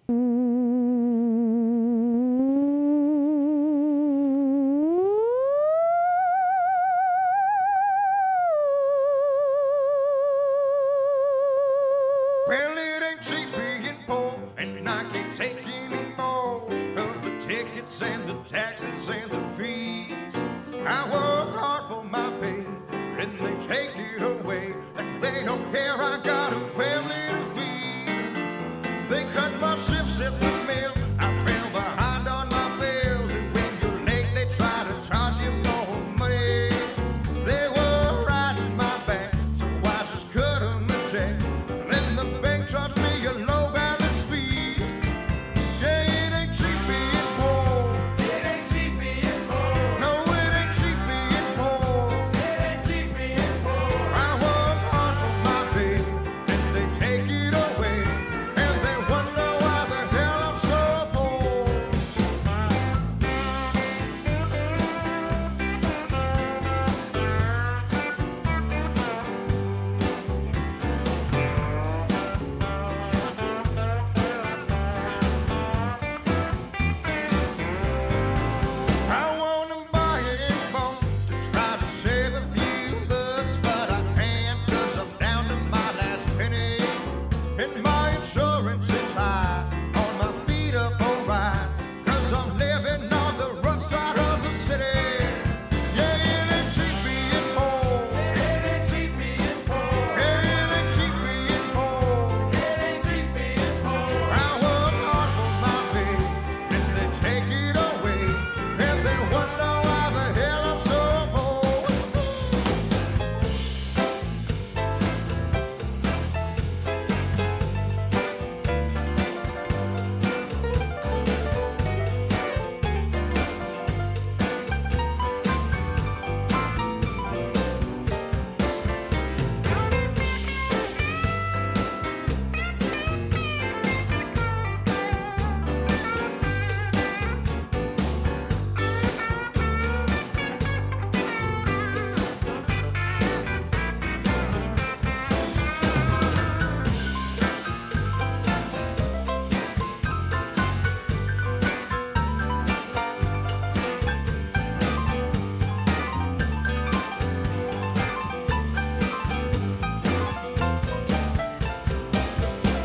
Well, it ain't cheap being poor, and I can't take any more of the tickets and the taxes and the fees. I work hard for my pay, and they take it away like they don't care. I got a family to feed. They cut my shifts at the mill. I fell behind on my bills, and when you're late, they try to charge you more money. They were riding my back, so I just cut them a check. Then the bank charged me a low balance fee. Yeah, it ain't cheap being poor. It ain't cheap being poor. No, it ain't cheap being poor. It ain't cheap being poor. I work hard for my pay, and they take it away, and they wonder why the hell I'm so poor. I wanna buy a boat to try to save a few bucks, but I can't 'cause I'm down to my last penny. And my insurance is high on my beat up old ride, 'cause I'm living on the rough side of the city. Yeah, it ain't cheap being poor. It ain't cheap being poor. Yeah, it ain't cheap being poor. It ain't cheap being poor. I work hard for my pay, and they take it away, and they wonder why the hell I'm so poor.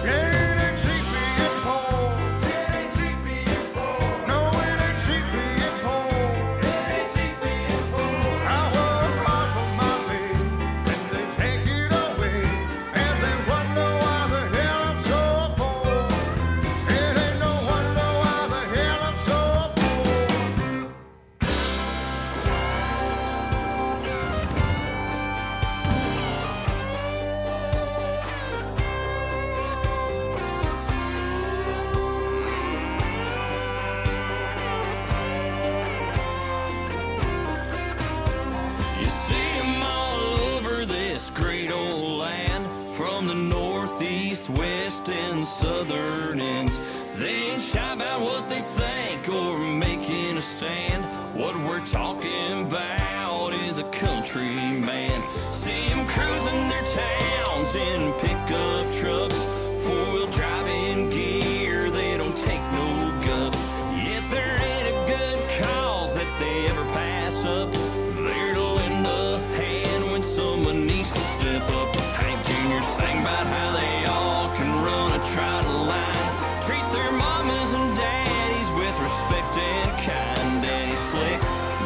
Yeah, it ain't cheap being poor. It ain't cheap being poor. No, it ain't cheap being poor. It ain't cheap being poor. I work hard for my pay, and they take it away, and they wonder why the hell I'm so poor. It ain't no wonder why the hell I'm so poor. You see 'em all over this great old land, from the northeast, west, and southern ends. They ain't shy about what they think or making a stand. What we're talking about is a country man. See 'em cruising their towns in pickup trucks, four-wheel driving gear, they don't take no guff. Yet there ain't a good cause that they ever pass up. There to lend a hand when someone needs to step up. Hank Jr. sang about how they all can run a trotting line, treat their mamas and daddies with respect and kind. Danny Slick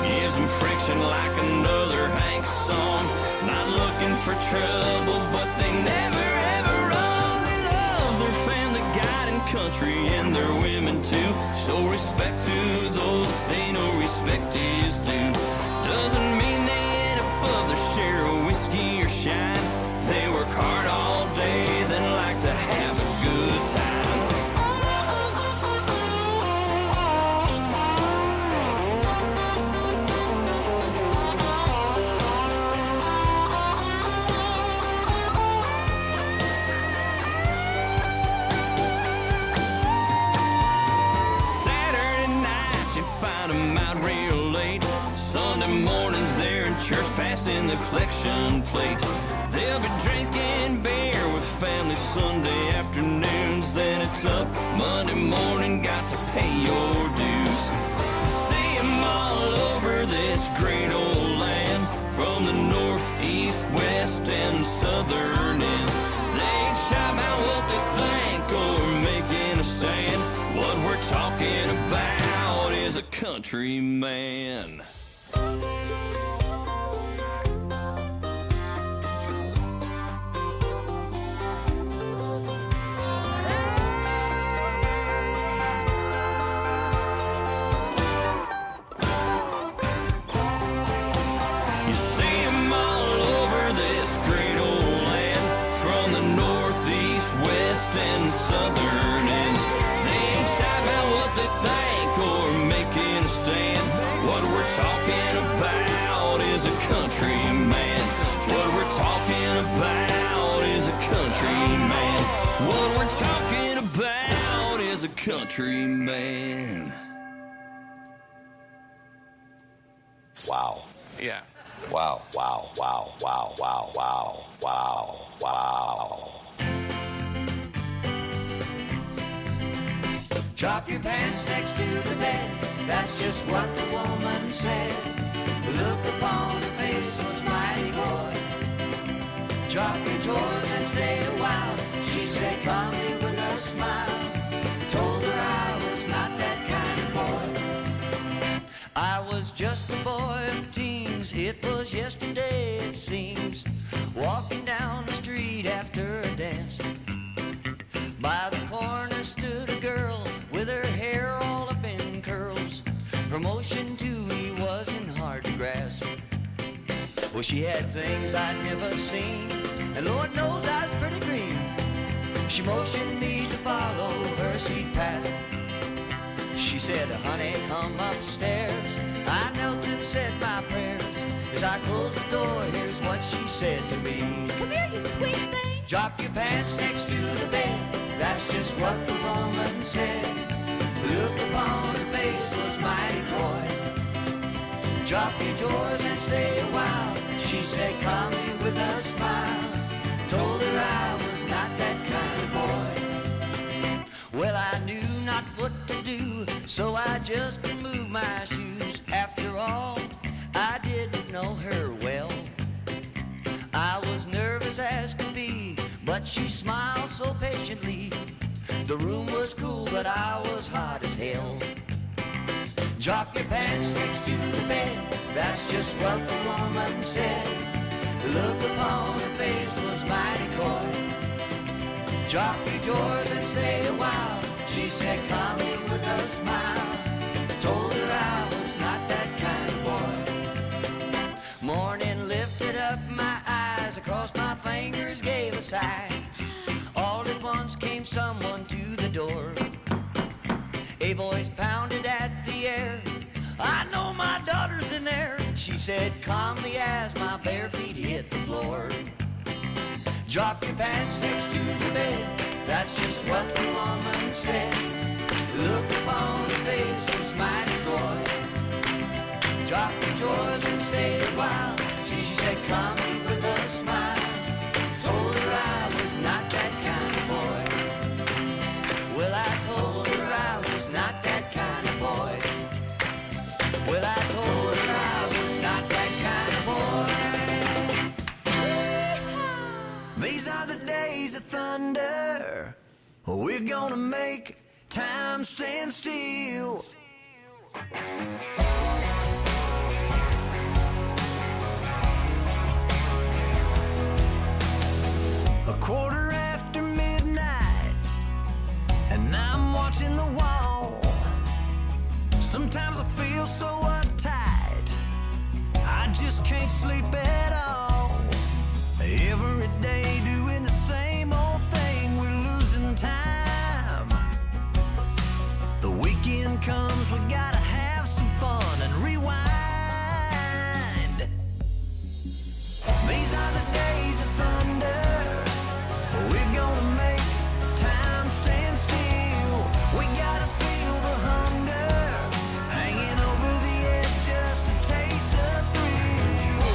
gives them friction like another Hank song. Not looking for trouble, but they never ever run. They love their family, God, and country, and their women too. Show respect to those they know respect is due. Doesn't mean they ain't above their share of whiskey or shine. They work hard all day, then like to have a good time. Saturday nights you find 'em out real late. Sunday mornings they're in church passing the collection plate. They'll be drinking beer with family Sunday afternoons. Then at wakes up Monday morning, got to pay your dues. See 'em all over this great old land, from the north, east, west, and southern ends. They ain't shy about what they think or making a stand. What we're talking about is a countryman. And southern ends, they ain't shy about what they think or making a stand. What we're talking about is a countryman. What we're talking about is a countryman. What we're talking about is a countryman. Wow. Yeah. Wow, wow, wow, wow, wow, wow, wow, wow. Drop your pants next to the bed, that's just what the woman said. The look upon her face was mighty boy. Drop your drawers and stay a while, she said calmly with a smile. Told her I was not that kind of boy. I was just a boy of teens, it was yesterday it seems. Walking down the street after a dance. By the corner stood a girl with her hair all up in curls. Her motion to me wasn't hard to grasp. Well, she had things I'd never seen, and Lord knows I was pretty green. She motioned me to follow her sweet path. She said, honey, come upstairs. I knelt and said my prayers. As I closed the door, here's what she said to me. Come here, you sweet thing. Drop your pants next to the bed, that's just what the woman said. The look upon her face was mighty coy. Drop your drawers and stay a while, she said calmly with a smile. Told her I was not that kind of boy. Well, I knew not what to do, so I just removed my shoes. After all, I didn't know her well. I was nervous as could be, but she smiled so patiently. The room was cool, but I was hot as hell. Drop your pants next to the bed, that's just what the woman said. The look upon her face was mighty coy. Drop your drawers and stay a while, she said calmly with a smile. Told her I was not that kind of boy. Morning lifted up my eyes, across my fingers gave a sigh. All at once came someone to the door. A voice pounded at the air, I know my daughter's in there. She said calmly as my bare feet hit the floor. Drop your pants next to the bed, that's just what the woman said. The look upon her face was mighty coy. Drop your drawers and stay a while, she said calmly with a smile. Told her I was not that kind of boy. Well, I told her I was not that kind of boy. Well, I told her I was not that kind of boy. These are the days of thunder. We're gonna make time stand still. A quarter after midnight, and I'm watching the wall. Sometimes I feel so uptight, I just can't sleep at all. Every day doing the same old thing, we're losing time. The weekend comes, we gotta have some fun and rewind. These are the days of thunder. We're gonna make time stand still. We gotta feel the hunger, hanging over the edge just to taste the thrill.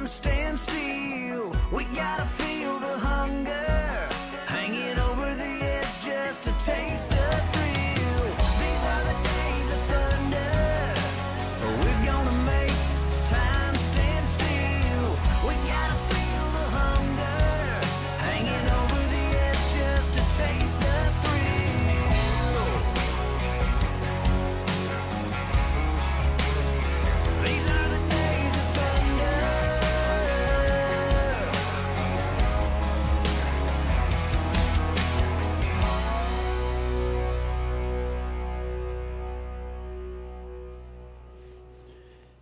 time stand still. We gotta feel the hunger, hanging over the edge just to taste the thrill. These are the days of thunder. We're gonna make time stand still. We gotta feel the hunger, hanging over the edge just to taste the thrill. These are the days of thunder.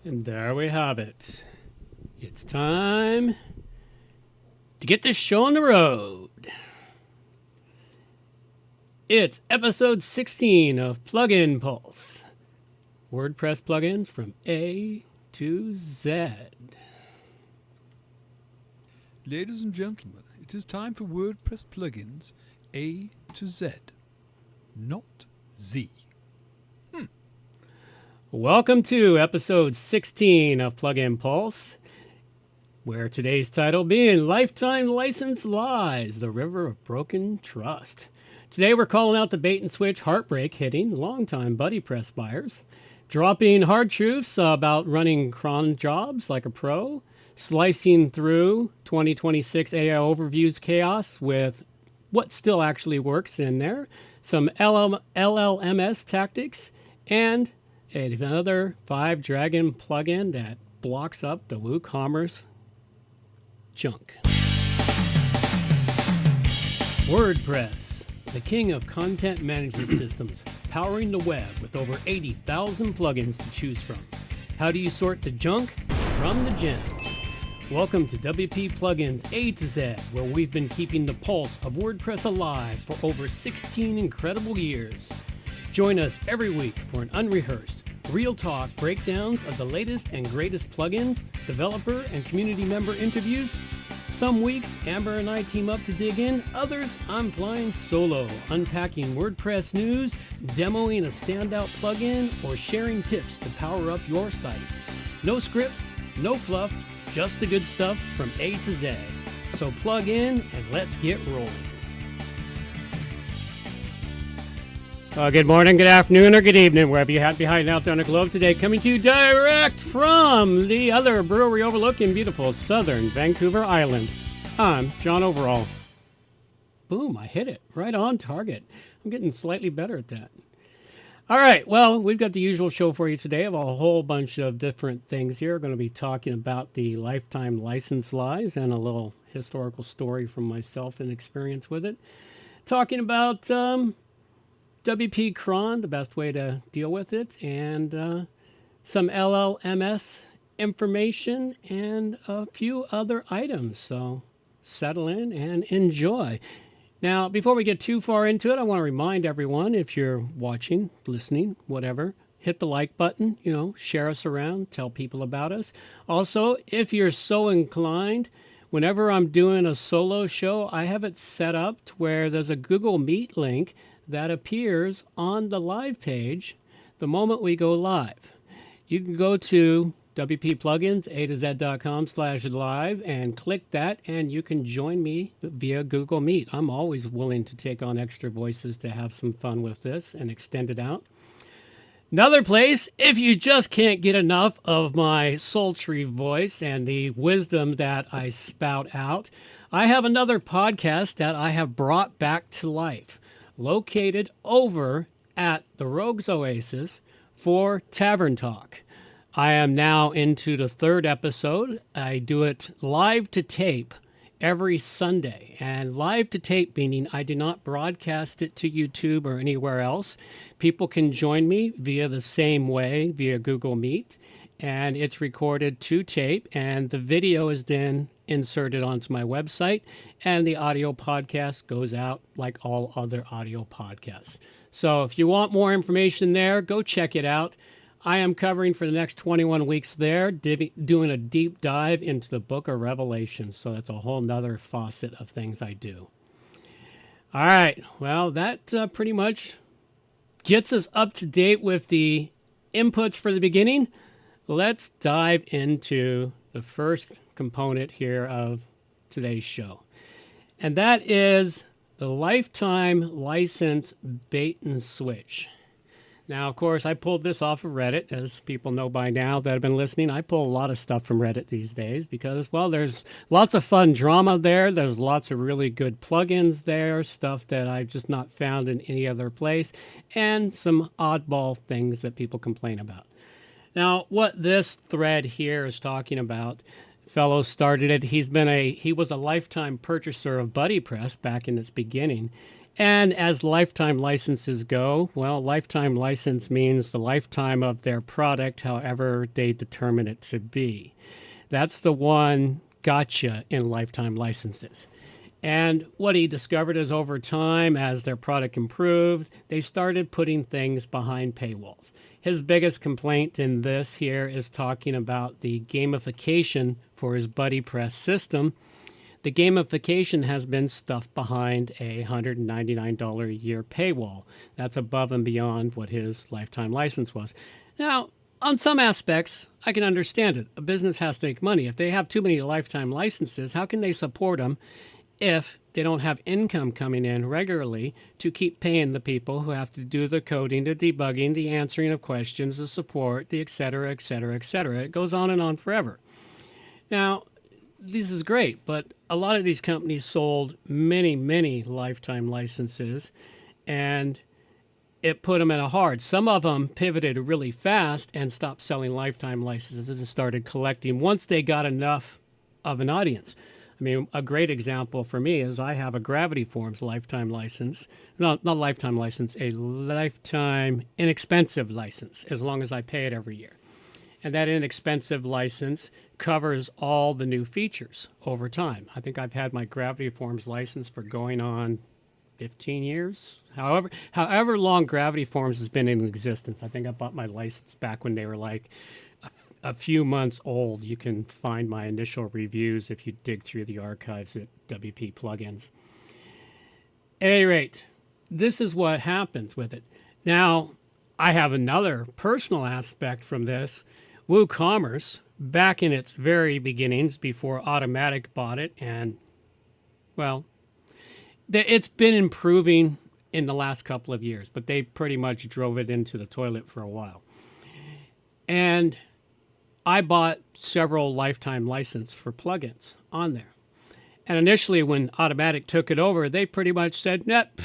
And there we have it. It's time to get this show on the road. It's episode 16 of Plugin Pulse. WordPress plugins from A to Z. Ladies and gentlemen, it is time for WordPress plugins A to Z, not Z. Welcome to episode 16 of Plugin Pulse, where today's title being Lifetime License Lies, the River of Broken Trust. Today we're calling out the bait and switch heartbreak hitting longtime BuddyPress buyers, dropping hard truths about running cron jobs like a pro, slicing through 2026 AI overviews chaos with what still actually works in there, some LLMS tactics, and another 5-dragon plugin that blocks up the WooCommerce junk. WordPress, the king of content management systems, powering the web with over 80,000 plugins to choose from. How do you sort the junk from the gems? Welcome to WP Plugins A to Z, where we've been keeping the pulse of WordPress alive for over 16 incredible years. Join us every week for an unrehearsed, real talk breakdowns of the latest and greatest plugins, developer and community member interviews. Some weeks, Amber and I team up to dig in. Others, I'm flying solo, unpacking WordPress news, demoing a standout plugin, or sharing tips to power up your site. No scripts, no fluff, just the good stuff from A to Z. So plug in and let's get rolling. Good morning, good afternoon, or good evening, wherever you happen to be hiding out there on the globe today. Coming to you direct from the other brewery overlooking beautiful southern Vancouver Island. I'm John Overall. Boom, I hit it. Right on target. I'm getting slightly better at that. All right, well, we've got the usual show for you today of a whole bunch of different things here. We're going to be talking about the lifetime license lies and a little historical story from myself and experience with it. Talking about WP-Cron, the best way to deal with it, and some LLMS information and a few other items. So settle in and enjoy. Now, before we get too far into it, I want to remind everyone, if you're watching, listening, whatever, hit the like button, share us around, tell people about us. Also, if you're so inclined, whenever I'm doing a solo show, I have it set up to where there's a Google Meet link that appears on the live page the moment we go live. You can go to WP A to Z.com/live and click that, and you can join me via Google Meet. I'm always willing to take on extra voices to have some fun with this and extend it out. Another place, if you just can't get enough of my sultry voice and the wisdom that I spout out, I have another podcast that I have brought back to life, located over at the Rogues Oasis for Tavern Talk. I am now into the 3rd episode. I do it live to tape every Sunday. And live to tape meaning I do not broadcast it to YouTube or anywhere else. People can join me via the same way, via Google Meet. And it's recorded to tape, and the video is then inserted onto my website, and the audio podcast goes out like all other audio podcasts. So if you want more information there, go check it out. I am covering for the next 21 weeks there, doing a deep dive into the book of Revelation. So that's a whole nother faucet of things I do. All right, well, that pretty much gets us up to date with the inputs for the beginning. Let's dive into the first component here of today's show. And that is the lifetime license bait and switch. Now, of course, I pulled this off of Reddit, as people know by now that have been listening. I pull a lot of stuff from Reddit these days because, well, there's lots of fun drama there. There's lots of really good plugins there, stuff that I've just not found in any other place, and some oddball things that people complain about. Now, what this thread here is talking about, fellow started it. He was a lifetime purchaser of BuddyPress back in its beginning. And as lifetime licenses go, well, lifetime license means the lifetime of their product, however they determine it to be. That's the one gotcha in lifetime licenses. And what he discovered is over time, as their product improved, they started putting things behind paywalls. His biggest complaint in this here is talking about the gamification for his BuddyPress system. The gamification has been stuffed behind a $199 a year paywall. That's above and beyond what his lifetime license was. Now, on some aspects, I can understand it. A business has to make money. If they have too many lifetime licenses, how can they support them if they don't have income coming in regularly to keep paying the people who have to do the coding, the debugging, the answering of questions, the support, the et cetera, et cetera, et cetera. It goes on and on forever. Now, this is great, but a lot of these companies sold many, many lifetime licenses, and it put them in a hard. Some of them pivoted really fast and stopped selling lifetime licenses and started collecting once they got enough of an audience. I mean, a great example for me is I have a Gravity Forms lifetime license. Not lifetime license, a lifetime inexpensive license, as long as I pay it every year. And that inexpensive license covers all the new features over time. I think I've had my Gravity Forms license for going on 15 years. However long Gravity Forms has been in existence. I think I bought my license back when they were like a few months old. You can find my initial reviews if you dig through the archives at WP Plugins. At any rate, this is what happens with it. Now, I have another personal aspect from this. WooCommerce, back in its very beginnings before Automatic bought it, and, well, it's been improving in the last couple of years, but they pretty much drove it into the toilet for a while. And I bought several lifetime licenses for plugins on there. And initially, when Automatic took it over, they pretty much said, nope,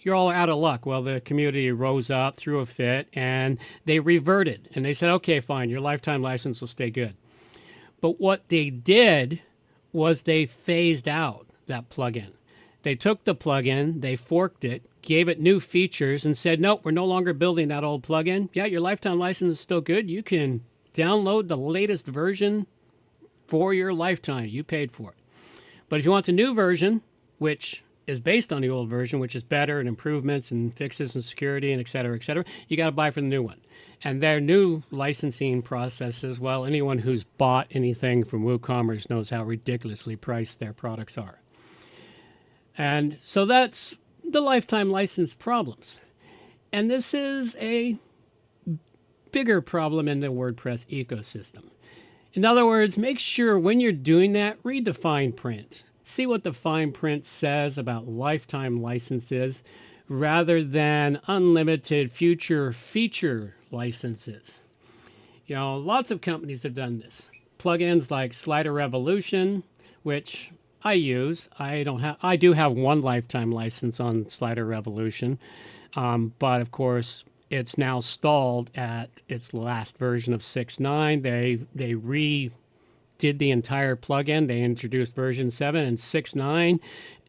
you're all out of luck. Well, the community rose up, threw a fit, and they reverted. And they said, okay, fine, your lifetime license will stay good. But what they did was they phased out that plugin. They took the plugin, they forked it, gave it new features, and said, nope, we're no longer building that old plugin. Yeah, your lifetime license is still good. You can download the latest version for your lifetime. You paid for it. But if you want the new version, which is based on the old version, which is better and improvements and fixes and security and et cetera, you got to buy for the new one. And their new licensing processes, well, anyone who's bought anything from WooCommerce knows how ridiculously priced their products are. And so that's the lifetime license problems. And this is a bigger problem in the WordPress ecosystem. In other words, make sure when you're doing that, read the fine print. See what the fine print says about lifetime licenses rather than unlimited future feature licenses. You know, lots of companies have done this. Plugins like Slider Revolution, which I use. I do have one lifetime license on Slider Revolution, but of course it's now stalled at its last version of 6.9. They redid the entire plugin. They introduced version 7 and 6.9.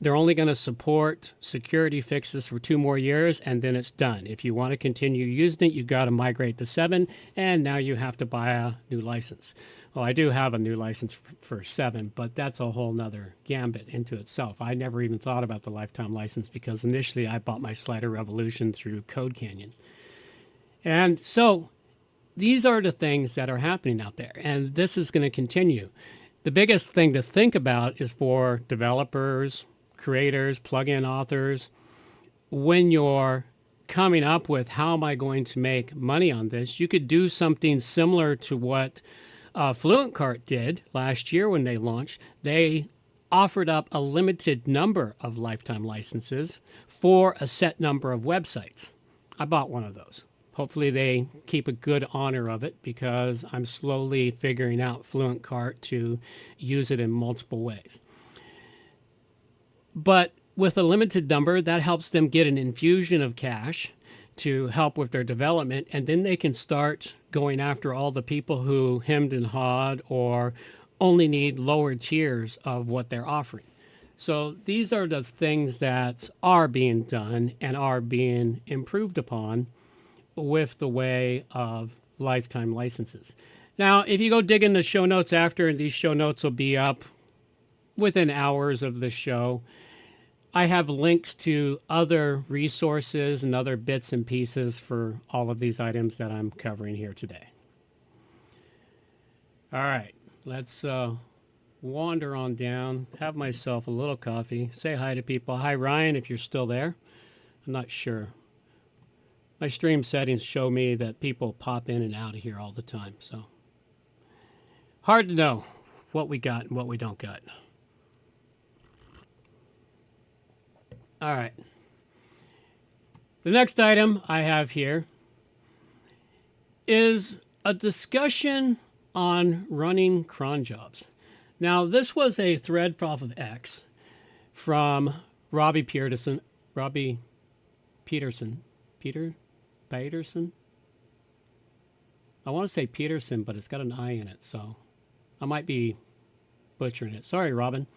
They're only going to support security fixes for 2 more years, and then it's done. If you want to continue using it, you've got to migrate to 7, and now you have to buy a new license. Well, I do have a new license for 7, but that's a whole nother gambit into itself. I never even thought about the lifetime license because initially I bought my Slider Revolution through Code Canyon. And so these are the things that are happening out there, and this is going to continue. The biggest thing to think about is for developers, creators, plugin authors, when you're coming up with how am I going to make money on this, you could do something similar to what FluentCart did last year when they launched. They offered up a limited number of lifetime licenses for a set number of websites. I bought one of those. Hopefully they keep a good honor of it because I'm slowly figuring out FluentCart to use it in multiple ways. But with a limited number, that helps them get an infusion of cash to help with their development, and then they can start going after all the people who hemmed and hawed or only need lower tiers of what they're offering. So these are the things that are being done and are being improved upon with the way of lifetime licenses. Now, if you go dig in the show notes after, and these show notes will be up within hours of the show, I have links to other resources and other bits and pieces for all of these items that I'm covering here today. All right, let's wander on down, have myself a little coffee, say hi to people. Hi, Ryan, if you're still there. I'm not sure. My stream settings show me that people pop in and out of here all the time, so hard to know what we got and what we don't got. All right. The next item I have here is a discussion on running cron jobs. Now, this was a thread off of X from Robbie Peterson. I want to say Peterson, but it's got an I in it, so I might be butchering it. Sorry, Robin.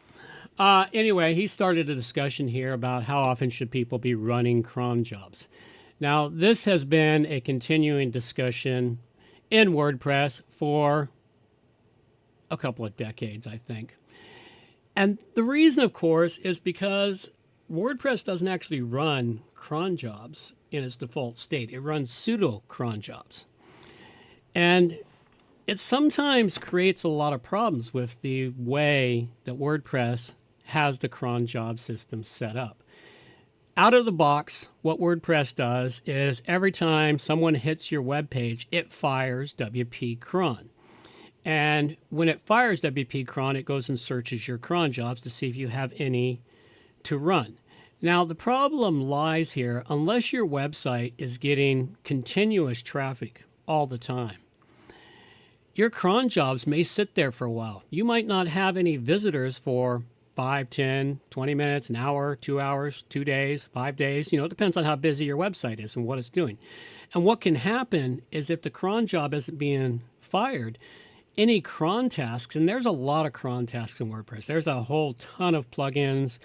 Anyway, he started a discussion here about how often should people be running cron jobs. Now, this has been a continuing discussion in WordPress for a couple of decades, I think. And the reason, of course, is because WordPress doesn't actually run cron jobs in its default state. It runs pseudo-cron jobs. And it sometimes creates a lot of problems with the way that WordPress has the cron job system set up. Out of the box, what WordPress does is every time someone hits your web page, it fires WP-Cron. And when it fires WP-Cron, it goes and searches your cron jobs to see if you have any to run. Now, the problem lies here, unless your website is getting continuous traffic all the time, your cron jobs may sit there for a while. You might not have any visitors for 5, 10, 20 minutes, an hour, 2 hours, 2 days, 5 days. It depends on how busy your website is and what it's doing. And what can happen is if the cron job isn't being fired, any cron tasks, and there's a lot of cron tasks in WordPress. There's a whole ton of plugins.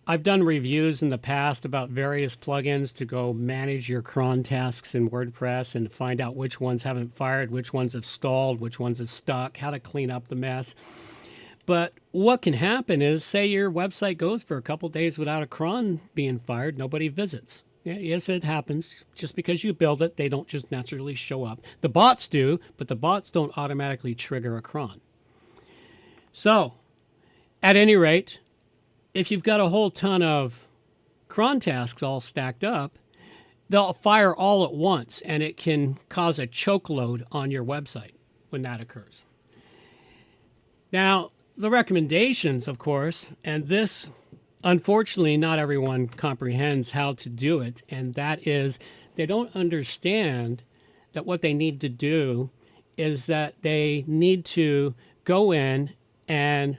I've done reviews in the past about various plugins to go manage your cron tasks in WordPress and find out which ones haven't fired, which ones have stalled, which ones have stuck, how to clean up the mess. But what can happen is, say your website goes for a couple days without a cron being fired, nobody visits. Yes, it happens. Just because you build it, they don't just naturally show up. The bots do, but the bots don't automatically trigger a cron. So, at any rate, if you've got a whole ton of cron tasks all stacked up, they'll fire all at once, and it can cause a choke load on your website when that occurs. Now, the recommendations, of course, and this, unfortunately, not everyone comprehends how to do it, and that is they don't understand that what they need to do is that they need to go in and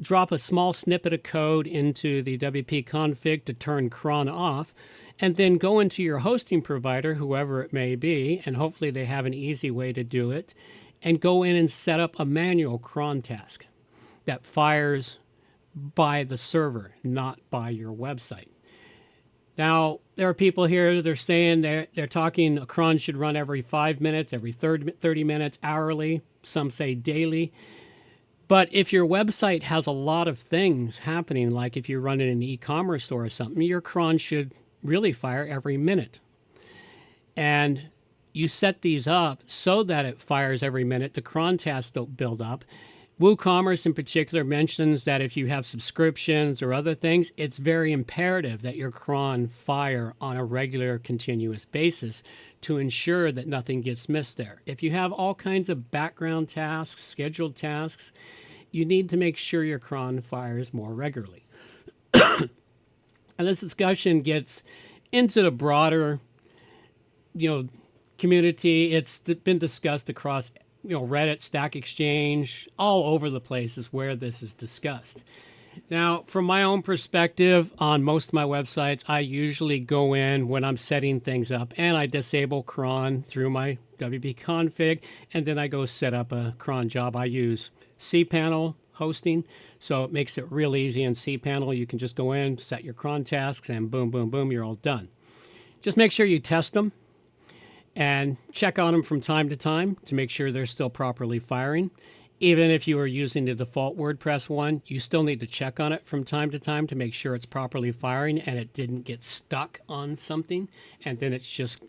drop a small snippet of code into the WP config to turn cron off, and then go into your hosting provider, whoever it may be, and hopefully they have an easy way to do it, and go in and set up a manual cron task that fires by the server, not by your website. Now, there are people here that are saying they're talking a cron should run every 5 minutes, every 30 minutes, hourly. Some say daily. But if your website has a lot of things happening, like if you're running an e-commerce store or something, your cron should really fire every minute. And you set these up so that it fires every minute. The cron tasks don't build up. WooCommerce in particular mentions that if you have subscriptions or other things, it's very imperative that your cron fire on a regular, continuous basis to ensure that nothing gets missed there. If you have all kinds of background tasks, scheduled tasks, you need to make sure your cron fires more regularly. And this discussion gets into the broader, community. It's been discussed across Reddit, Stack Exchange, all over the place is where this is discussed. Now, from my own perspective, on most of my websites, I usually go in when I'm setting things up and I disable cron through my WP config, and then I go set up a cron job. I use cPanel hosting, so it makes it real easy in cPanel. You can just go in, set your cron tasks, and boom, boom, boom, you're all done. Just make sure you test them and check on them from time to time to make sure they're still properly firing. Even if you are using the default WordPress one, you still need to check on it from time to time to make sure it's properly firing and it didn't get stuck on something. And then it's just,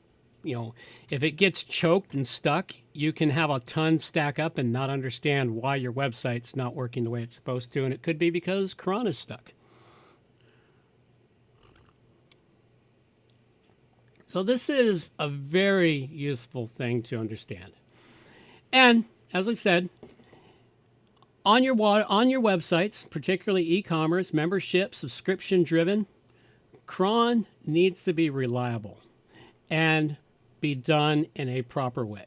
if it gets choked and stuck, you can have a ton stack up and not understand why your website's not working the way it's supposed to. And it could be because cron is stuck. So this is a very useful thing to understand. And as I said, on your websites, particularly e-commerce, membership, subscription-driven, cron needs to be reliable and be done in a proper way.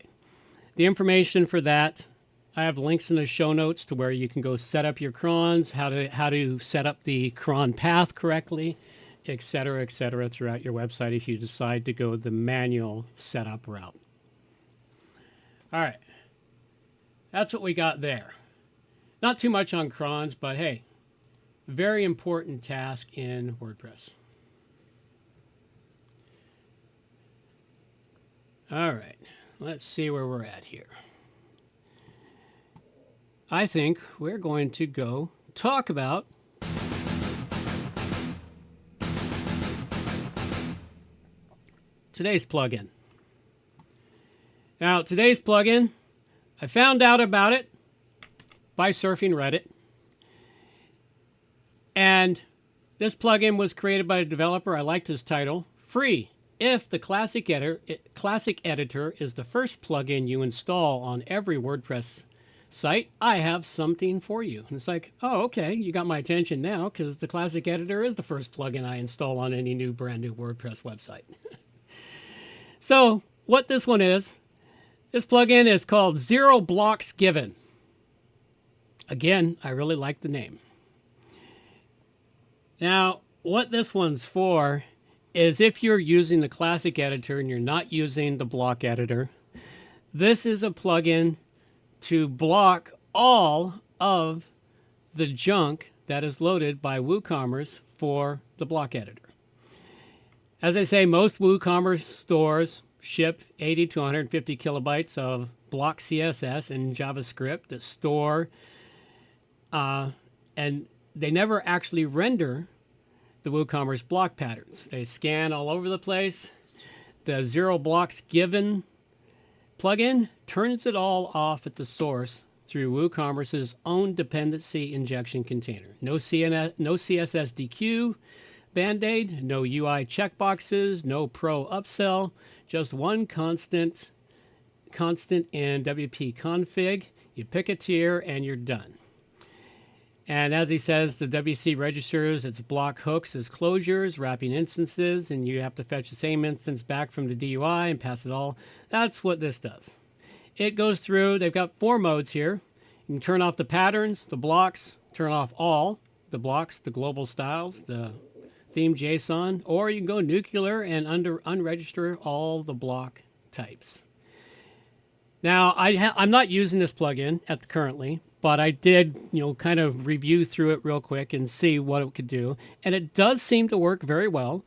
The information for that, I have links in the show notes to where you can go set up your crons, how to set up the cron path correctly, et cetera, throughout your website if you decide to go the manual setup route. All right. That's what we got there. Not too much on crons, but hey, very important task in WordPress. All right. Let's see where we're at here. I think we're going to go talk about today's plugin. Now, today's plugin, I found out about it by surfing Reddit. And this plugin was created by a developer. I liked his title. Free. If the Classic Editor is the first plugin you install on every WordPress site, I have something for you. And it's like, oh, okay, you got my attention now because the Classic Editor is the first plugin I install on any brand new WordPress website. So what this one is, this plugin is called Zero Blocks Given. Again, I really like the name. Now, what this one's for is if you're using the Classic Editor and you're not using the block editor, this is a plugin to block all of the junk that is loaded by WooCommerce for the block editor. As I say, most WooCommerce stores ship 80 to 150 kilobytes of block CSS and JavaScript that store, and they never actually render the WooCommerce block patterns. They scan all over the place. The Zero Blocks Given plugin turns it all off at the source through WooCommerce's own dependency injection container. No CSS DQ, Band-Aid, no UI checkboxes, no pro upsell, just one constant in WP config. You pick a tier and you're done. And as he says, the WC registers its block hooks as closures, wrapping instances, and you have to fetch the same instance back from the DUI and pass it all. That's what this does. It goes through, they've got 4 modes here. You can turn off the patterns, the blocks, turn off all the blocks, the global styles, the theme JSON, or you can go nuclear and unregister all the block types. Now, I'm not using this plugin currently, but I did, kind of review through it real quick and see what it could do. And it does seem to work very well.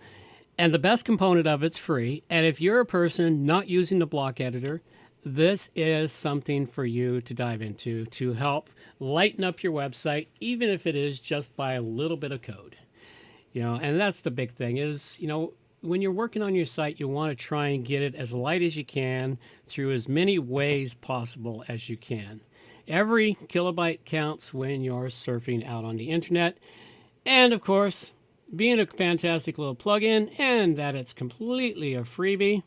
And the best component of it's free. And if you're a person not using the block editor, this is something for you to dive into to help lighten up your website, even if it is just by a little bit of code. And that's the big thing is, when you're working on your site, you want to try and get it as light as you can through as many ways possible as you can. Every kilobyte counts when you're surfing out on the internet. And of course, being a fantastic little plugin and that it's completely a freebie,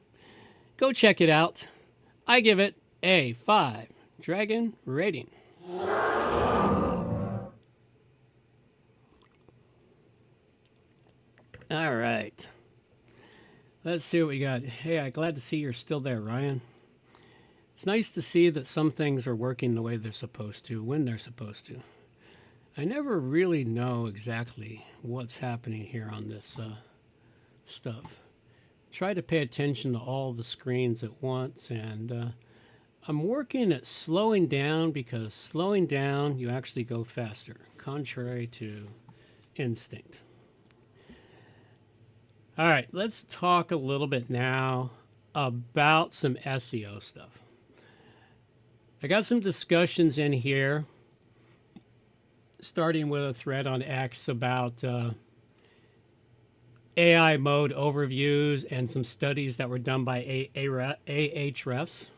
go check it out. I give it a 5 dragon rating. All right. Let's see what we got. Hey, I'm glad to see you're still there, Ryan. It's nice to see that some things are working the way they're supposed to, when they're supposed to. I never really know exactly what's happening here on this stuff. Try to pay attention to all the screens at once, and I'm working at slowing down because slowing down, you actually go faster, contrary to instinct. All right, let's talk a little bit now about some SEO stuff. I got some discussions in here, starting with a thread on X about AI mode overviews and some studies that were done by Ahrefs.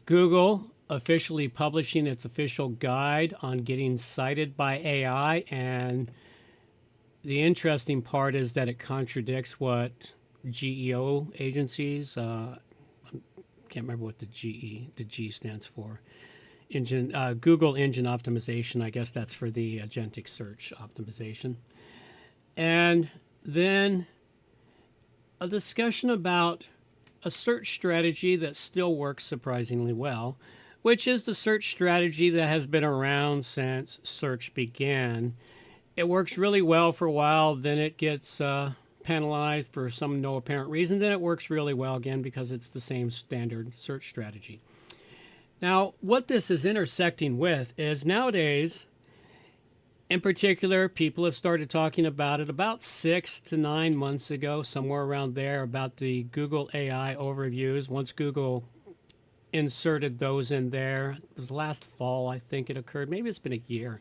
Google officially publishing its official guide on getting cited by AI, and the interesting part is that it contradicts what GEO agencies, can't remember what the G stands for, Google Engine Optimization, I guess that's for the agentic search optimization. And then a discussion about a search strategy that still works surprisingly well, which is the search strategy that has been around since search began. It works really well for a while, then it gets penalized for some no apparent reason, then it works really well again because it's the same standard search strategy. Now, what this is intersecting with is nowadays, in particular, people have started talking about it about 6 to 9 months ago, somewhere around there, about the Google AI overviews. Once Google inserted those in there, it was last fall, I think it occurred. Maybe it's been a year.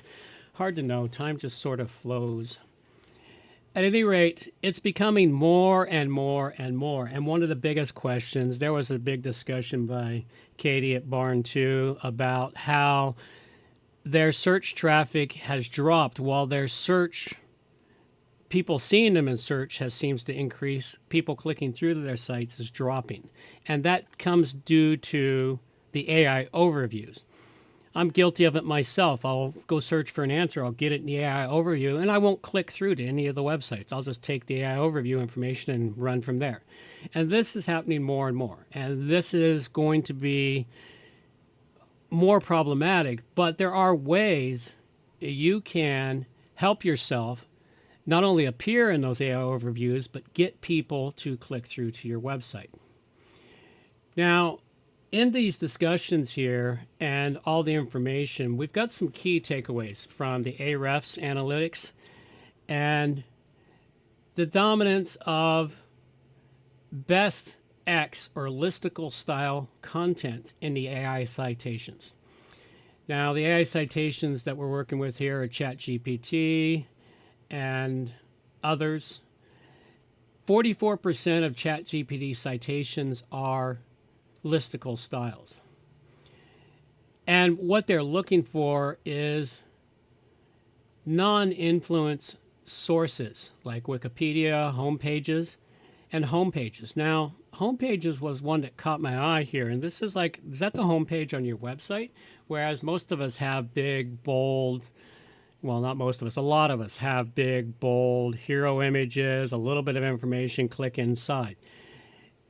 Hard to know. Time just sort of flows. At any rate, it's becoming more and more and more. And one of the biggest questions, there was a big discussion by Katie at Barn 2 about how their search traffic has dropped while their search, people seeing them in search seems to increase. People clicking through their sites is dropping. And that comes due to the AI overviews. I'm guilty of it myself. I'll go search for an answer. I'll get it in the AI overview, and I won't click through to any of the websites. I'll just take the AI overview information and run from there. And this is happening more and more. And this is going to be more problematic, but there are ways you can help yourself not only appear in those AI overviews, but get people to click through to your website. Now, in these discussions here and all the information, we've got some key takeaways from the Ahrefs analytics and the dominance of best X or listicle style content in the AI citations. Now, the AI citations that we're working with here are ChatGPT and others. 44% of ChatGPT citations are listicle styles. And what they're looking for is non-influence sources like Wikipedia, homepages, and homepages. Now, homepages was one that caught my eye here, and this is like, is that the homepage on your website? Whereas most of us have big, bold, well, not most of us, a lot of us have big, bold hero images, a little bit of information, click inside.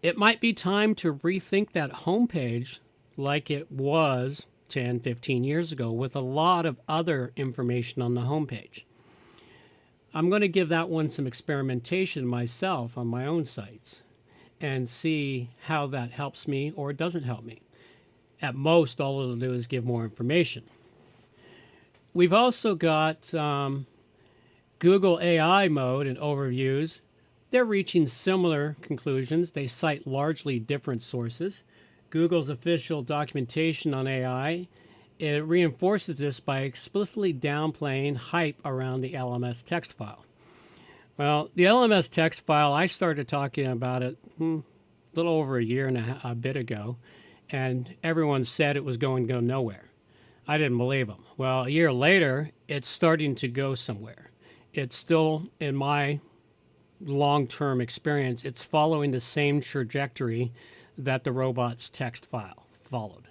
It might be time to rethink that homepage like it was 10, 15 years ago with a lot of other information on the homepage. I'm going to give that one some experimentation myself on my own sites and see how that helps me or doesn't help me. At most, all it'll do is give more information. We've also got Google AI mode and overviews. They're reaching similar conclusions. They cite largely different sources. Google's official documentation on AI, it reinforces this by explicitly downplaying hype around the LMS text file. Well, the LMS text file, I started talking about it a little over a year and a bit ago, and everyone said it was going to go nowhere. I didn't believe them. Well, a year later, it's starting to go somewhere. It's still, in my long-term experience, it's following the same trajectory that the robots text file followed.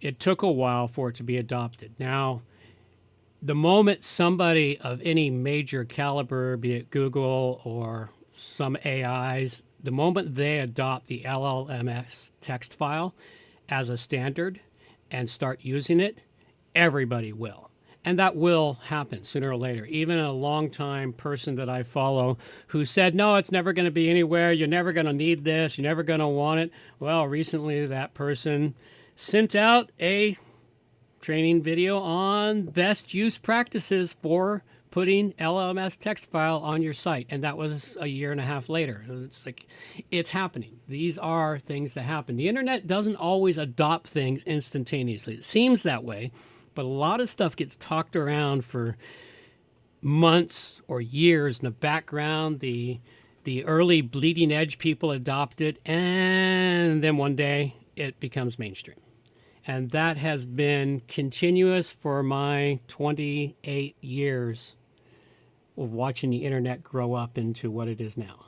It took a while for it to be adopted. Now, the moment somebody of any major caliber, be it Google or some AIs, the moment they adopt the llms text file as a standard and start using it, everybody will. And that will happen sooner or later. Even a longtime person that I follow who said, no, it's never going to be anywhere. You're never going to need this. You're never going to want it. Well, recently that person sent out a training video on best use practices for putting LLMS text file on your site. And that was a year and a half later. It's like, it's happening. These are things that happen. The internet doesn't always adopt things instantaneously. It seems that way, but a lot of stuff gets talked around for months or years in the background. The early bleeding edge people adopt it, and then one day it becomes mainstream. And that has been continuous for my 28 years of watching the internet grow up into what it is now.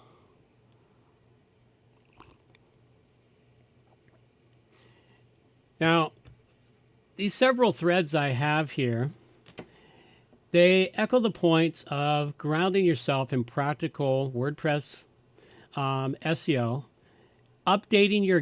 Now, these several threads I have here, they echo the points of grounding yourself in practical WordPress SEO, updating your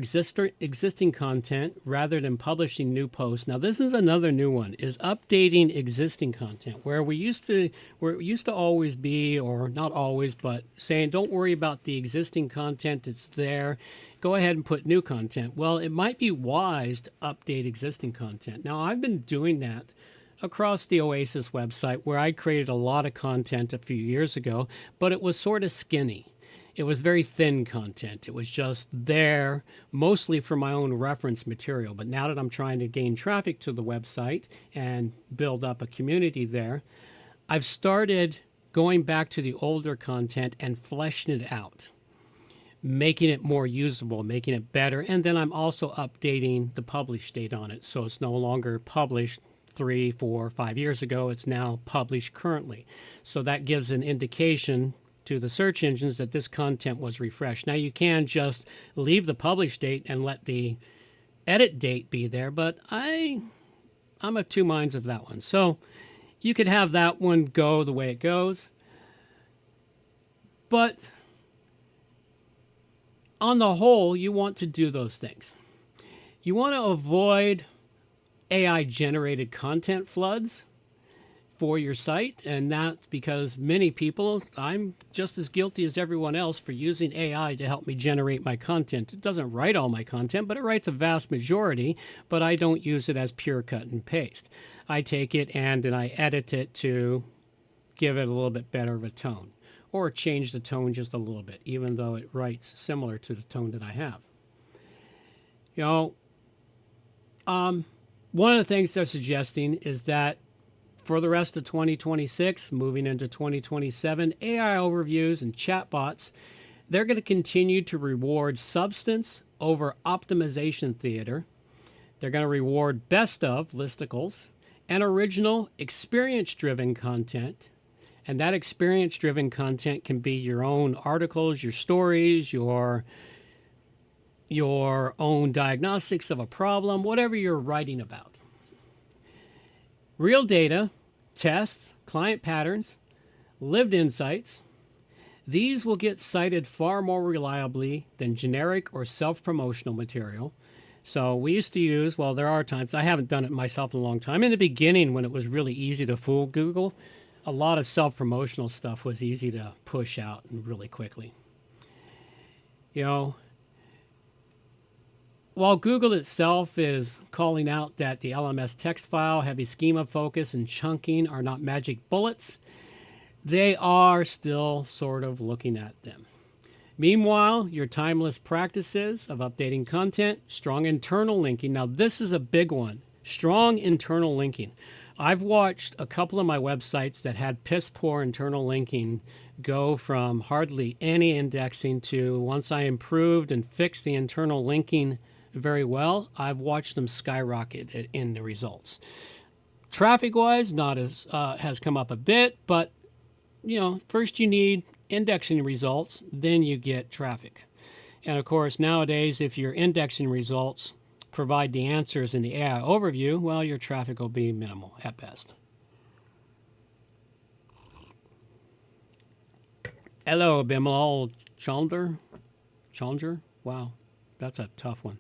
existing content rather than publishing new posts. Now, this is another new one, is updating existing content, where it used to always be, or not always, but saying, don't worry about the existing content that's there. Go ahead and put new content. Well, it might be wise to update existing content. Now, I've been doing that across the Oasis website, where I created a lot of content a few years ago, but it was sort of skinny. It was very thin content. It was just there, mostly for my own reference material. But now that I'm trying to gain traffic to the website and build up a community there, I've started going back to the older content and fleshing it out, making it more usable, making it better. And then I'm also updating the publish date on it. So it's no longer published 3, 4, 5 years ago. It's now published currently. So that gives an indication to the search engines that this content was refreshed. Now, you can just leave the publish date and let the edit date be there, but I'm of two minds of that one. So you could have that one go the way it goes. But on the whole, you want to do those things. You want to avoid AI-generated content floods for your site, and that's because many people, I'm just as guilty as everyone else for using AI to help me generate my content. It doesn't write all my content, but it writes a vast majority, but I don't use it as pure cut and paste. I take it and then I edit it to give it a little bit better of a tone, or change the tone just a little bit, even though it writes similar to the tone that I have. You know, one of the things they're suggesting is that for the rest of 2026, moving into 2027, AI overviews and chatbots, they're going to continue to reward substance over optimization theater. They're going to reward best of listicles and original experience-driven content. And that experience-driven content can be your own articles, your stories, your own diagnostics of a problem, whatever you're writing about. Real data, tests, client patterns, lived insights, these will get cited far more reliably than generic or self-promotional material. So we used to use, well, there are times, I haven't done it myself in a long time. In the beginning, when it was really easy to fool Google, a lot of self-promotional stuff was easy to push out and really quickly. You know, while Google itself is calling out that the LMS text file, heavy schema focus, and chunking are not magic bullets, they are still sort of looking at them. Meanwhile, your timeless practices of updating content, strong internal linking. Now, this is a big one. Strong internal linking. I've watched a couple of my websites that had piss poor internal linking go from hardly any indexing to, once I improved and fixed the internal linking very well. I've watched them skyrocket in the results. Traffic-wise, not as has come up a bit, but first you need indexing results, then you get traffic. And of course, nowadays, if your indexing results provide the answers in the AI overview, well, your traffic will be minimal at best. Hello, Bimal Challenger. Wow, that's a tough one.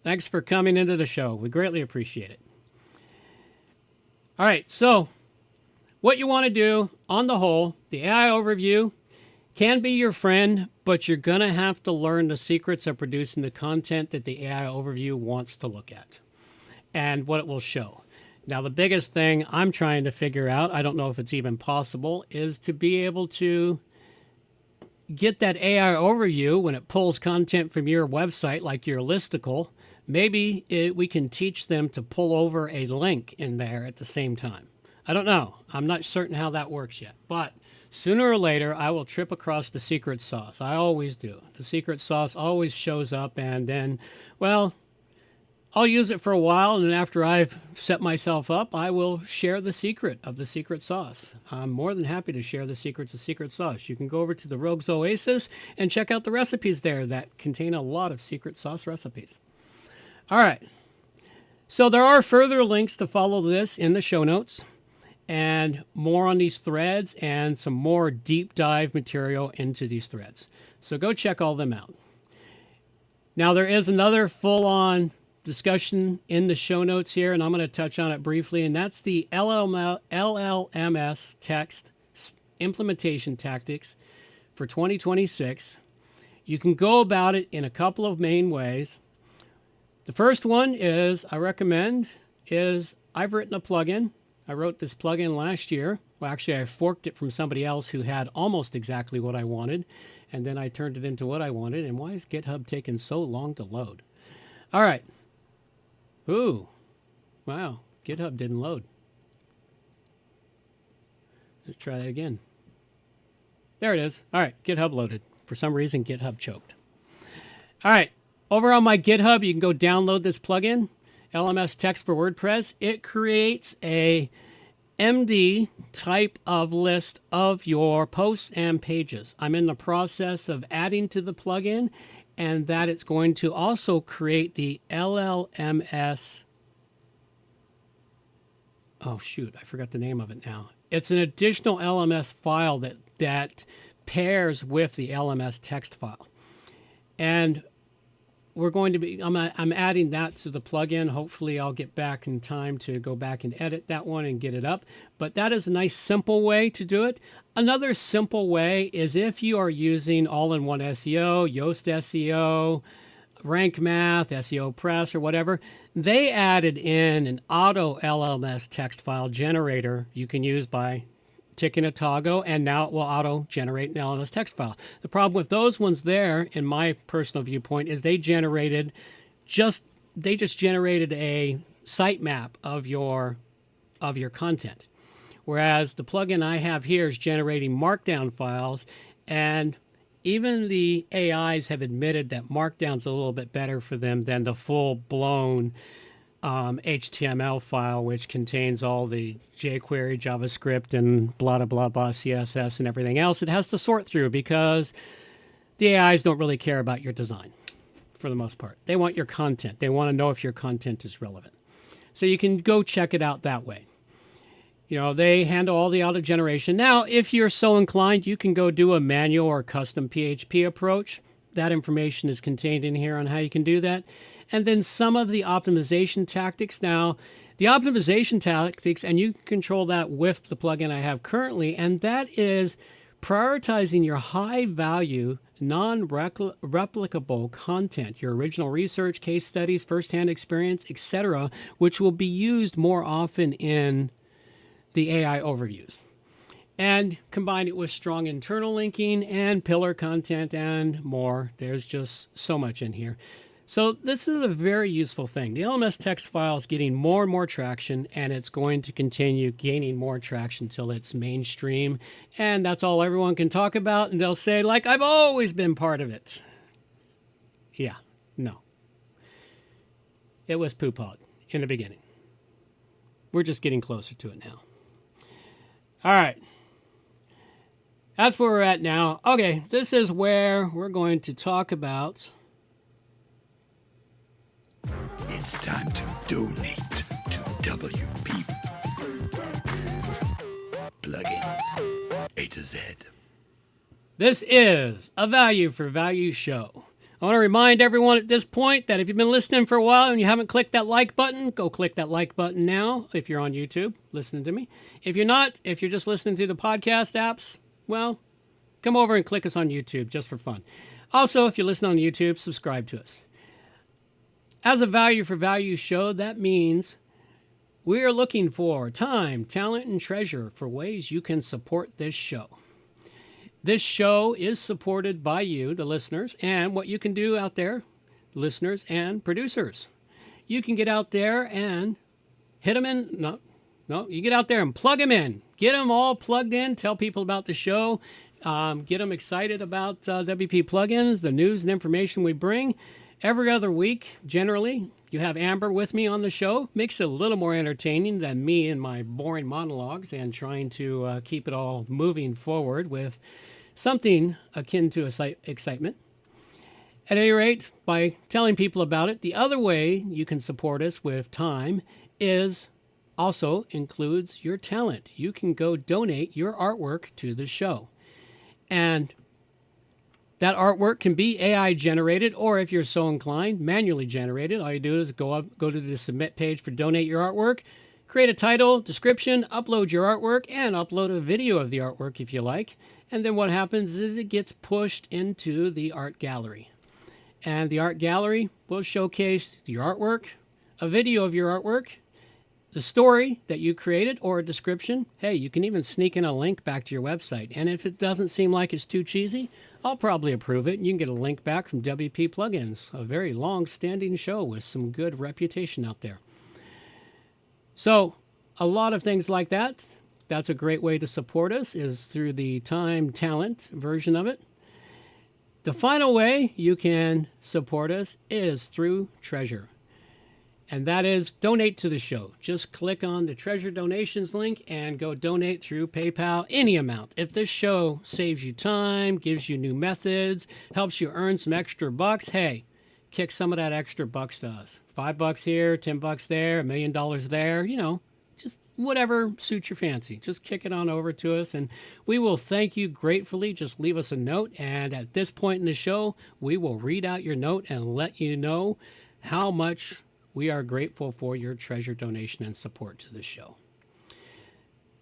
Thanks for coming into the show. We greatly appreciate it. All right, so what you want to do on the whole, the AI overview can be your friend, but you're going to have to learn the secrets of producing the content that the AI overview wants to look at and what it will show. Now, the biggest thing I'm trying to figure out, I don't know if it's even possible, is to be able to get that AI overview when it pulls content from your website, like your listicle. Maybe we can teach them to pull over a link in there at the same time. I don't know. I'm not certain how that works yet. But sooner or later, I will trip across the secret sauce. I always do. The secret sauce always shows up, and then, well, I'll use it for a while, and then after I've set myself up, I will share the secret of the secret sauce. I'm more than happy to share the secrets of secret sauce. You can go over to the Rogues Oasis and check out the recipes there that contain a lot of secret sauce recipes. All right. So there are further links to follow this in the show notes, and more on these threads and some more deep dive material into these threads. So go check all them out. Now, there is another full-on discussion in the show notes here, and I'm going to touch on it briefly, and that's the LLMS text implementation tactics for 2026. You can go about it in a couple of main ways. The first one is, I've written a plugin. I wrote this plugin last year. Well, actually, I forked it from somebody else who had almost exactly what I wanted, and then I turned it into what I wanted. And why is GitHub taking so long to load? All right. Ooh, wow, GitHub didn't load. Let's try that again. There it is. All right, GitHub loaded. For some reason, GitHub choked. All right, over on my GitHub, you can go download this plugin, LMS Text for WordPress. It creates a MD type of list of your posts and pages. I'm in the process of adding to the plugin, and that it's going to also create the LLMS. Oh, shoot, I forgot the name of it now. It's an additional LMS file that pairs with the LMS text file. And we're going to be, I'm adding that to the plugin. Hopefully I'll get back in time to go back and edit that one and get it up. But that is a nice simple way to do it. Another simple way is if you are using all-in-one SEO, Yoast SEO, Rank Math, SEO Press, or whatever, they added in an auto LLMS text file generator you can use by ticking a toggle, and now it will auto-generate an LMS text file. The problem with those ones there, in my personal viewpoint, is they just generated a sitemap of your content. Whereas the plugin I have here is generating markdown files, and even the AIs have admitted that Markdown's a little bit better for them than the full-blown HTML file, which contains all the jQuery, JavaScript, and blah, blah, blah, blah, CSS, and everything else. It has to sort through because the AIs don't really care about your design for the most part. They want your content. They want to know if your content is relevant. So you can go check it out that way. You know, they handle all the auto generation. Now, if you're so inclined, you can go do a manual or custom PHP approach. That information is contained in here on how you can do that. And then some of the optimization tactics. Now, the optimization tactics, and you can control that with the plugin I have currently, and that is prioritizing your high-value, non-replicable content, your original research, case studies, first-hand experience, etc., which will be used more often in the AI overviews. And combine it with strong internal linking and pillar content and more. There's just so much in here. So this is a very useful thing. The LMS text file is getting more and more traction, and it's going to continue gaining more traction until it's mainstream. And that's all everyone can talk about. And they'll say, like, I've always been part of it. Yeah, no. it was poo-pawed in the beginning. We're just getting closer to it now. All right. That's where we're at now. Okay, this is where we're going to talk about... It's time to donate to WP Plugins A to Z. This is a value for value show. I want to remind everyone at this point that if you've been listening for a while and you haven't clicked that like button, go click that like button now if you're on YouTube listening to me. If you're not, if you're just listening to the podcast apps, well, come over and click us on YouTube just for fun. Also, if you're listening on YouTube, subscribe to us. As a value for value show, that means we are looking for time, talent, and treasure for ways you can support this show. This show is supported by you, the listeners, and what you can do out there, listeners and producers. You can get out there and hit them in. No, you get out there and plug them in. Get them all plugged in. Tell people about the show. Get them excited about WP plugins, the news and information we bring. Every other week, generally, you have Amber with me on the show. Makes it a little more entertaining than me and my boring monologues and trying to keep it all moving forward with something akin to excitement. At any rate, by telling people about it, the other way you can support us with time is also includes your talent. You can go donate your artwork to the show. And that artwork can be AI generated, or if you're so inclined, manually generated. All you do is go to the submit page for donate your artwork, create a title, description, upload your artwork, and upload a video of the artwork if you like. And then what happens is it gets pushed into the art gallery. And the art gallery will showcase your artwork, a video of your artwork, the story that you created, or a description. Hey, you can even sneak in a link back to your website. And if it doesn't seem like it's too cheesy, I'll probably approve it. And you can get a link back from WP Plugins, a very long-standing show with some good reputation out there. So a lot of things like that. That's a great way to support us, is through the time talent version of it. The final way you can support us is through Treasure. And that is donate to the show. Just click on the Treasure donations link and go donate through PayPal, any amount. If this show saves you time, gives you new methods, helps you earn some extra bucks, hey, kick some of that extra bucks to us. $5 here, $10 there, $1 million there, just whatever suits your fancy. Just kick it on over to us, and we will thank you gratefully. Just leave us a note, and at this point in the show, we will read out your note and let you know how much we are grateful for your treasure donation and support to the show.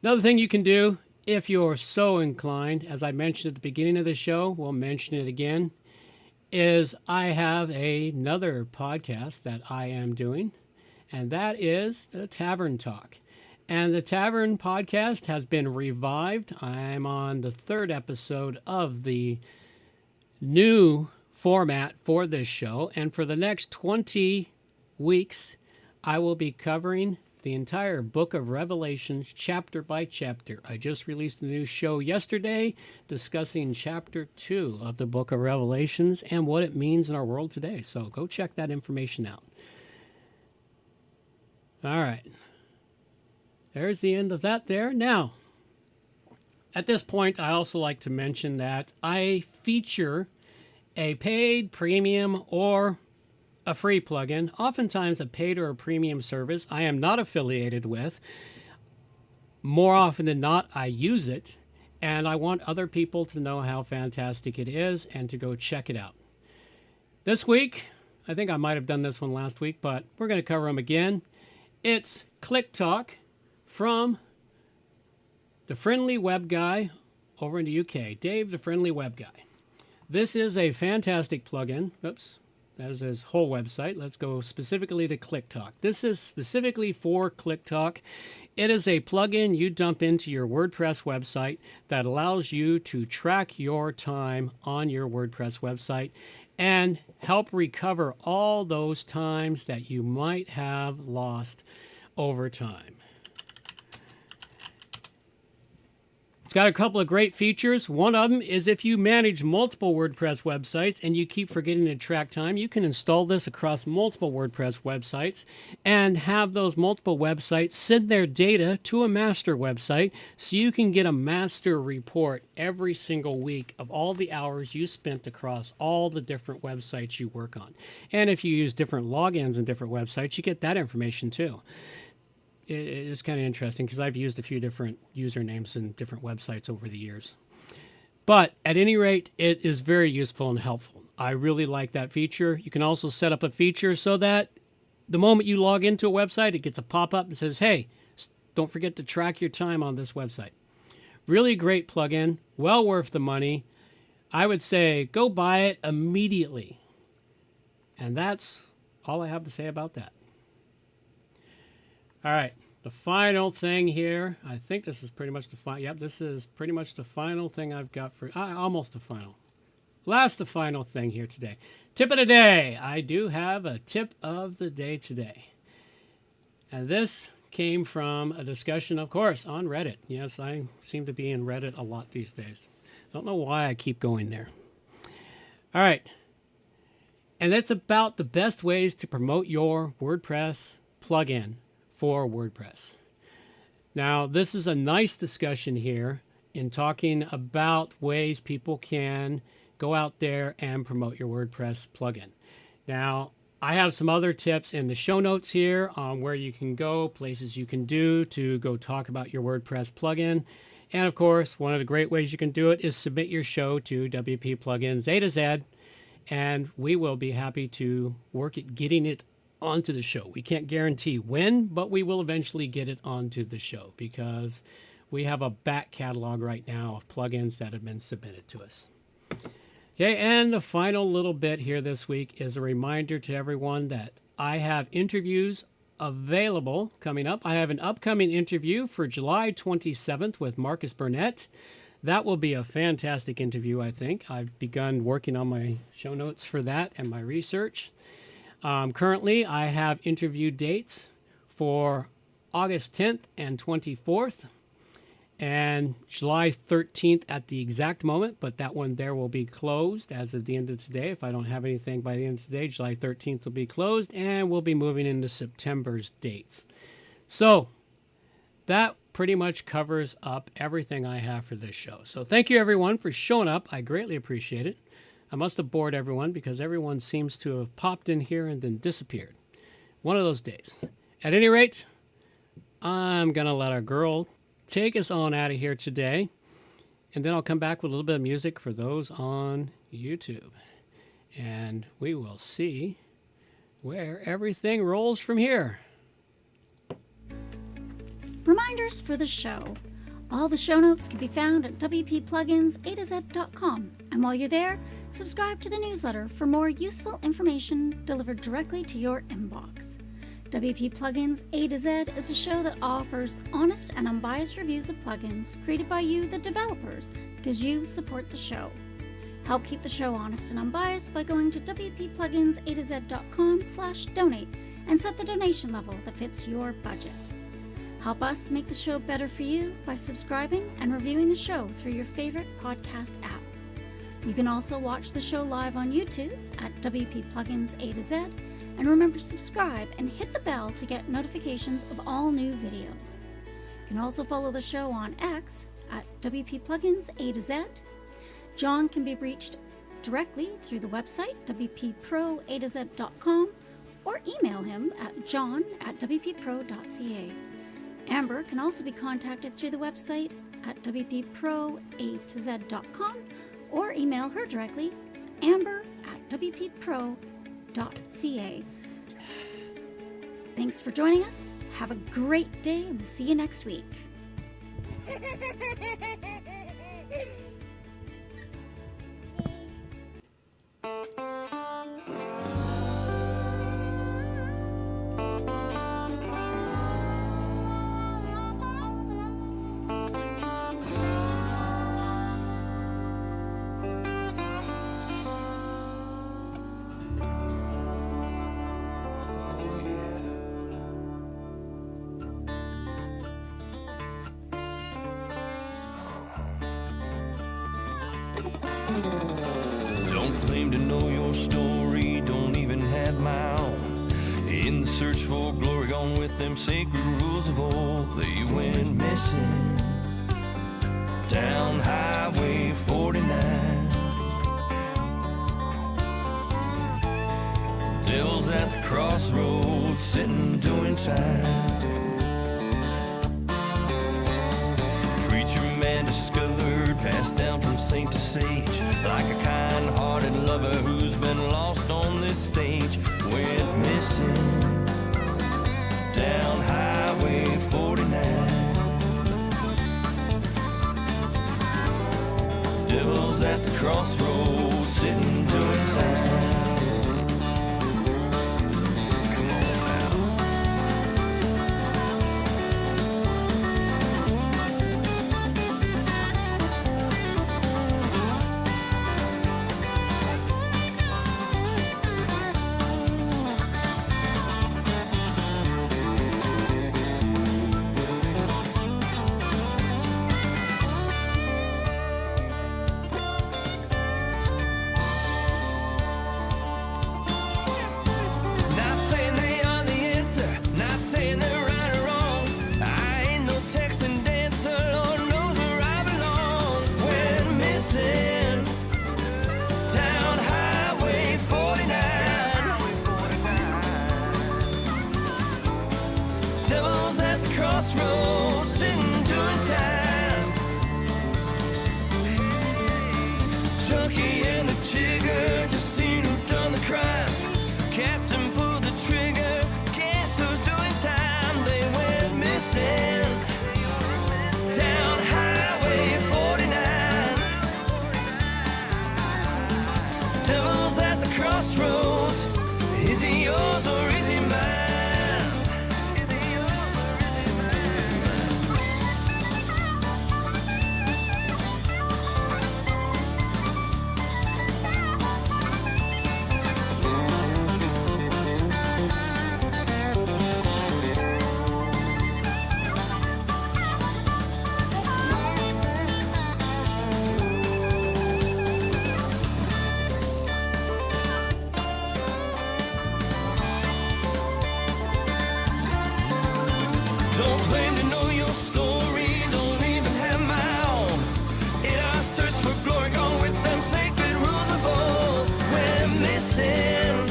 Another thing you can do, if you're so inclined, as I mentioned at the beginning of the show, we'll mention it again, is I have another podcast that I am doing, and that is the Tavern Talk. And the Tavern podcast has been revived. I'm on the 3rd episode of the new format for this show, and for the next 20 weeks, I will be covering the entire book of Revelations chapter by chapter. I just released a new show yesterday discussing chapter 2 of the book of Revelations and what it means in our world today. So go check that information out. All right. There's the end of that there. Now, at this point, I also like to mention that I feature a paid, premium, or a free plugin, oftentimes a paid or a premium service I am not affiliated with. More often than not, I use it, and I want other people to know how fantastic it is and to go check it out. This week, I think I might have done this one last week, but we're going to cover them again. It's ClickTock from the Friendly Web Guy over in the UK, Dave the Friendly Web Guy. This is a fantastic plugin. Oops. That is his whole website. Let's go specifically to ClickTock. This is specifically for ClickTock. It is a plugin you dump into your WordPress website that allows you to track your time on your WordPress website and help recover all those times that you might have lost over time. It's got a couple of great features. One of them is if you manage multiple WordPress websites and you keep forgetting to track time, you can install this across multiple WordPress websites and have those multiple websites send their data to a master website so you can get a master report every single week of all the hours you spent across all the different websites you work on. And if you use different logins in different websites, you get that information too. It's kind of interesting because I've used a few different usernames in different websites over the years. But at any rate, it is very useful and helpful. I really like that feature. You can also set up a feature so that the moment you log into a website, it gets a pop-up that says, hey, don't forget to track your time on this website. Really great plugin, well worth the money. I would say go buy it immediately. And that's all I have to say about that. All right, the final thing here. I think this is pretty much the final. Yep, this is pretty much the final thing I've got for, almost the final. The final thing here today. Tip of the day. I do have a tip of the day today. And this came from a discussion, of course, on Reddit. Yes, I seem to be in Reddit a lot these days. Don't know why I keep going there. All right. And it's about the best ways to promote your WordPress plugin for WordPress. Now, this is a nice discussion here in talking about ways people can go out there and promote your WordPress plugin. Now, I have some other tips in the show notes here on where you can go, places you can do to go talk about your WordPress plugin. And of course, one of the great ways you can do it is submit your show to WP Plugins A to Z, and we will be happy to work at getting it onto the show. We can't guarantee when, but we will eventually get it onto the show because we have a back catalog right now of plugins that have been submitted to us. Okay, and the final little bit here this week is a reminder to everyone that I have interviews available coming up. I have an upcoming interview for July 27th with Marcus Burnett. That will be a fantastic interview, I think. I've begun working on my show notes for that and my research. Currently, I have interview dates for August 10th and 24th and July 13th at the exact moment, but that one there will be closed as of the end of today. If I don't have anything by the end of today, July 13th will be closed, and we'll be moving into September's dates. So that pretty much covers up everything I have for this show. So thank you, everyone, for showing up. I greatly appreciate it. I must have bored everyone because everyone seems to have popped in here and then disappeared. One of those days. At any rate, I'm going to let our girl take us on out of here today. And then I'll come back with a little bit of music for those on YouTube. And we will see where everything rolls from here. Reminders for the show. All the show notes can be found at WPPluginsA2Z.com. And while you're there, subscribe to the newsletter for more useful information delivered directly to your inbox. WP Plugins A to Z is a show that offers honest and unbiased reviews of plugins created by you, the developers, because you support the show. Help keep the show honest and unbiased by going to WPPluginsA2Z.com/donate and set the donation level that fits your budget. Help us make the show better for you by subscribing and reviewing the show through your favorite podcast app. You can also watch the show live on YouTube at WP Plugins A to Z, and remember to subscribe and hit the bell to get notifications of all new videos. You can also follow the show on X at WP Plugins A to Z. John can be reached directly through the website WPProA2Z.com or email him at john@wppro.ca. Amber can also be contacted through the website at WPProA2Z.com or email her directly, amber@wppro.ca. Thanks for joining us. Have a great day, and we'll see you next week. Don't claim to know your story, don't even have my own. In the search for glory, gone with them sacred rules of old. They went missing down Highway 49. Devil's at the crossroads, sitting doing time. Preacher man discovered, passed down from saint to sage, like a kind-hearted lover who's been lost on this stage. Went missing down Highway 49. Devil's at the crossroads, sitting doing time. Not saying they are the answer, not saying they're right or wrong. I ain't no Texan dancer, Lord knows where I belong. Went missing down Highway 49. Devil's at the crossroads, sitting doing time. Junkie and the jigger, just seen who done the crime. Captain pulled the trigger, guess who's doing time? They went missing down Highway 49. Devil's at the crossroads, is he yours or is he mine? Don't claim to know your story, don't even have my own. In our search for glory, gone with them sacred rules of old. We're missing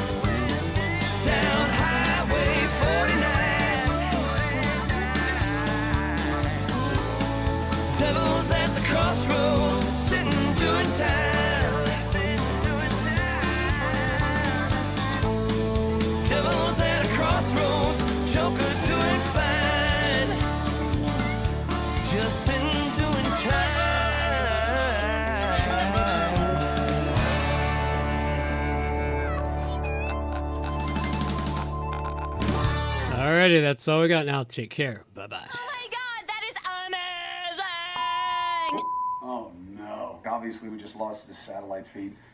down Highway 49. Devil's at the crossroads, sitting doing time. Devil's at a crossroads, joker's doing fine. Just sitting doing Alrighty, that's all we got now. Take care. Bye-bye. Oh my god, that is amazing! Oh no. Obviously we just lost the satellite feed.